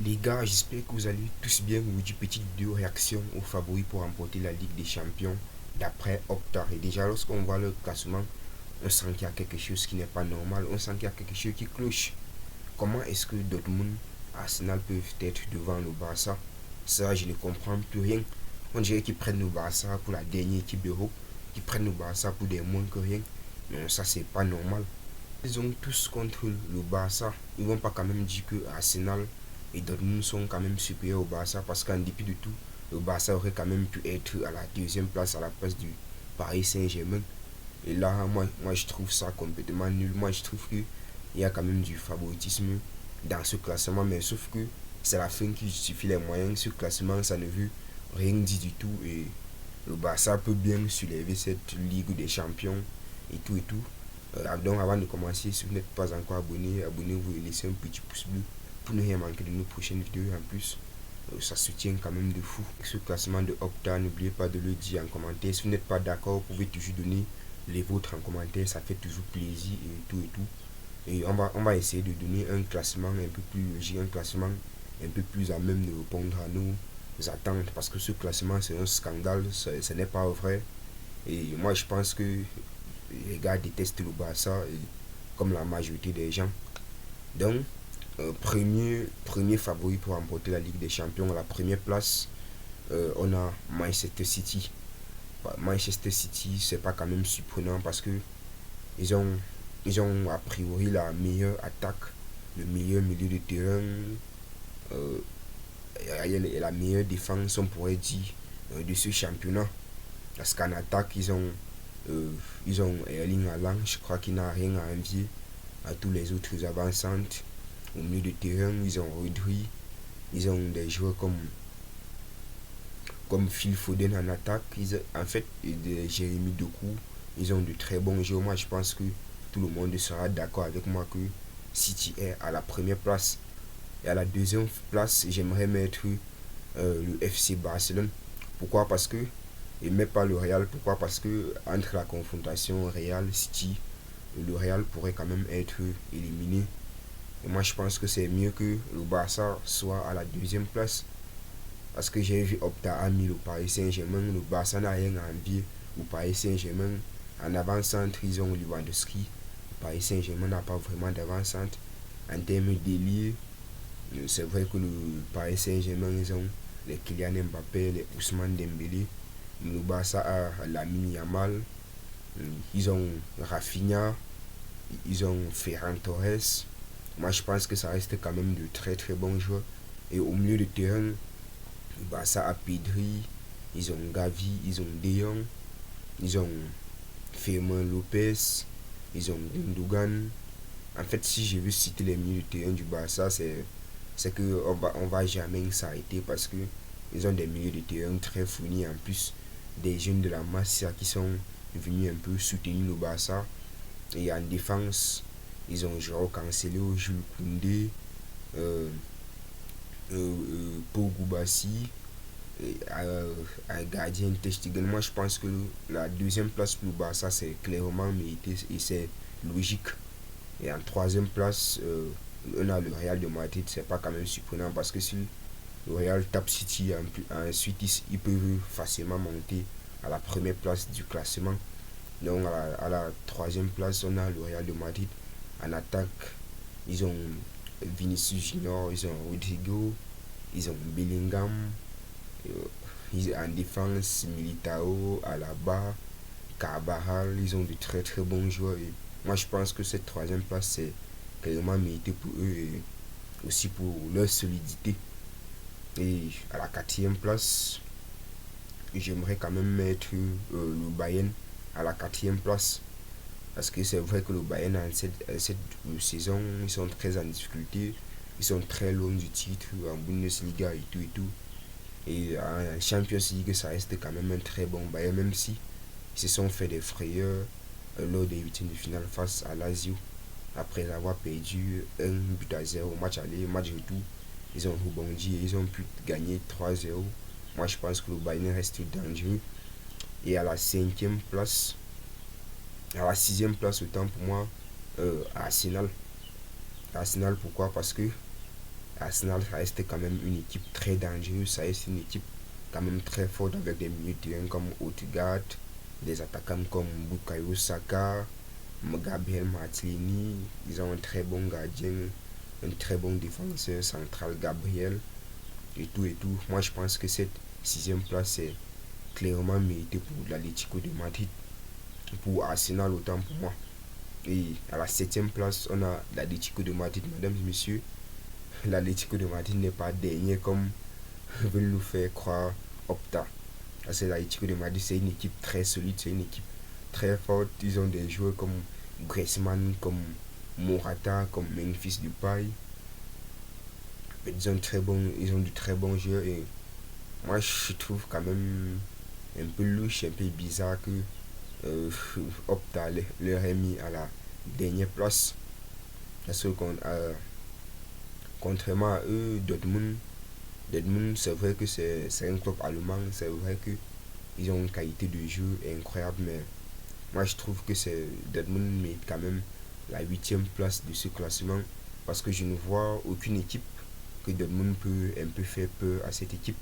Les gars, j'espère que vous allez tous bien. Aujourd'hui, petite vidéo réaction aux favoris pour remporter la Ligue des Champions d'après Opta. Et déjà, lorsqu'on voit le classement, on sent qu'il y a quelque chose qui n'est pas normal. On sent qu'il y a quelque chose qui cloche. Comment est-ce que Dortmund, Arsenal peuvent être devant le Barça? Ça, je ne comprends plus rien. On dirait qu'ils prennent le Barça pour la dernière équipe d'Europe, qu'ils prennent le Barça pour des moins que rien. Mais ça, c'est pas normal. Ils ont tous contre le Barça. Ils vont pas quand même dire que Arsenal et Dortmund sont quand même supérieurs au Barça parce qu'en dépit de tout, le Barça aurait quand même pu être à la deuxième place à la place du Paris Saint-Germain. Et là, moi, je trouve ça complètement nul. Moi, je trouve qu'il y a quand même du favoritisme dans ce classement, mais sauf que c'est la fin qui justifie les moyens. Ce classement, ça ne veut rien dire du tout. Et le Barça peut bien soulever cette Ligue des Champions et tout et tout. Donc avant de commencer, si vous n'êtes pas encore abonné, abonnez-vous et laissez un petit pouce bleu pour ne rien manquer de nos prochaines vidéos. En plus, ça soutient quand même de fou. Ce classement de Opta, n'oubliez pas de le dire en commentaire. Si vous n'êtes pas d'accord, vous pouvez toujours donner les vôtres en commentaire. Ça fait toujours plaisir et tout et tout. Et on va essayer de donner un classement un peu plus logique, un classement un peu plus à même de répondre à nos attentes. Parce que ce classement, c'est un scandale. Ce n'est pas vrai. Et moi, je pense que les gars détestent le Barça, comme la majorité des gens. Donc, premier favori pour remporter la Ligue des Champions, à la première place, on a Manchester City. Manchester City, c'est pas quand même surprenant parce que ils ont, ils ont a priori la meilleure attaque, le meilleur milieu de terrain, euh, et la meilleure défense, on pourrait dire, de ce championnat. Parce qu'en attaque, ils ont Erling Haaland, je crois qu'il n'a rien à envier à tous les autres avancantes. Au milieu de terrain, ils ont Rodri, ils ont des joueurs comme Phil Foden en attaque. En fait, Jérémy Doku, ils ont de très bons joueurs. Moi, je pense que tout le monde sera d'accord avec moi que City est à la première place. Et à la deuxième place, j'aimerais mettre le FC Barcelone. Pourquoi? Parce que, et même pas le Real, pourquoi? Parce que entre la confrontation Real-City, le Real pourrait quand même être éliminé. Et moi, je pense que c'est mieux que le Barça soit à la deuxième place. Parce que j'ai vu Opta a mis le Paris Saint-Germain. Le Barça n'a rien à envier au Paris Saint-Germain. En avant-centre, ils ont Lewandowski. Le Paris Saint-Germain n'a pas vraiment d'avant-centre. En termes d'élite, c'est vrai que le Paris Saint-Germain, ils ont les Kylian Mbappé, les Ousmane Dembélé. Le Barça a Lamine Yamal. Ils ont Rafinha. Ils ont Ferran Torres. Moi, je pense que ça reste quand même de très très bons joueurs. Et au milieu de terrain, le Barça a Pedri. Ils ont Gavi. Ils ont De Jong. Ils ont Fermin Lopez. Ils ont Gundogan. En fait, si je veux citer les milieux de terrain du Barça, c'est que on va jamais s'arrêter parce que ils ont des milieux de terrain très fournis, en plus des jeunes de la Masia qui sont venus un peu soutenir le Barça. Et en défense, ils ont Joao Cancelo, Jules Koundé, euh, Pogba Bassi, un gardien Ter Stegen. Moi, je pense que la deuxième place pour le Barça, c'est clairement mérité et c'est logique. Et en troisième place, on a le Real de Madrid. C'est pas quand même surprenant parce que si le Real tape City, ensuite ils peuvent facilement monter à la première place du classement. Donc à la troisième place, on a le Real de Madrid. En attaque, ils ont Vinicius Junior, ils ont Rodrigo, ils ont Bellingham. En défense, Militao, Alaba, Carvajal, ils ont de très très bons joueurs. Et moi, je pense que cette troisième place, c'est clairement mérité pour eux et aussi pour leur solidité. Et à la quatrième place, j'aimerais quand même mettre le Bayern à la quatrième place. Parce que c'est vrai que le Bayern, en cette saison, ils sont très en difficulté. Ils sont très loin du titre en Bundesliga et tout et tout. Et en Champions League, ça reste quand même un très bon Bayern, même si ils se sont fait des frayeurs lors des huitièmes de finale face à Lazio. Après avoir perdu un but à 0 au match aller, match retour, ils ont rebondi et ils ont pu gagner 3-0. Moi, je pense que le Bayern reste dangereux. Et à la cinquième place, à la sixième place, autant pour moi, Arsenal. Arsenal, pourquoi? Parce que Arsenal, ça reste quand même une équipe très dangereuse, ça reste une équipe quand même très forte avec des milieux de terrain comme Odegaard, des attaquants comme Bukayo Saka, Gabriel Martinelli. Ils ont un très bon gardien, un très bon défenseur central Gabriel et tout et tout. Moi je pense que cette sixième place est clairement méritée pour l'Atlético de Madrid, pour Arsenal autant pour moi. Et à la septième place, on a l'Atlético de Madrid, mesdames et messieurs. L'Atlético de Madrid n'est pas dernier comme veulent nous faire croire Opta. Parce que l'Atlético de Madrid, c'est une équipe très solide, c'est une équipe très forte. Ils ont des joueurs comme Griezmann, comme Morata, comme Memphis Depay. Ils ont de très bons joueurs et moi je trouve quand même un peu louche, un peu bizarre que euh, Opta leur ait mis à la dernière place. Parce que contrairement à eux, Dortmund, c'est vrai que c'est un club allemand, c'est vrai qu'ils ont une qualité de jeu incroyable, mais moi je trouve que Dortmund mérite quand même la huitième place de ce classement parce que je ne vois aucune équipe que Dortmund peut un peu faire peur à cette équipe.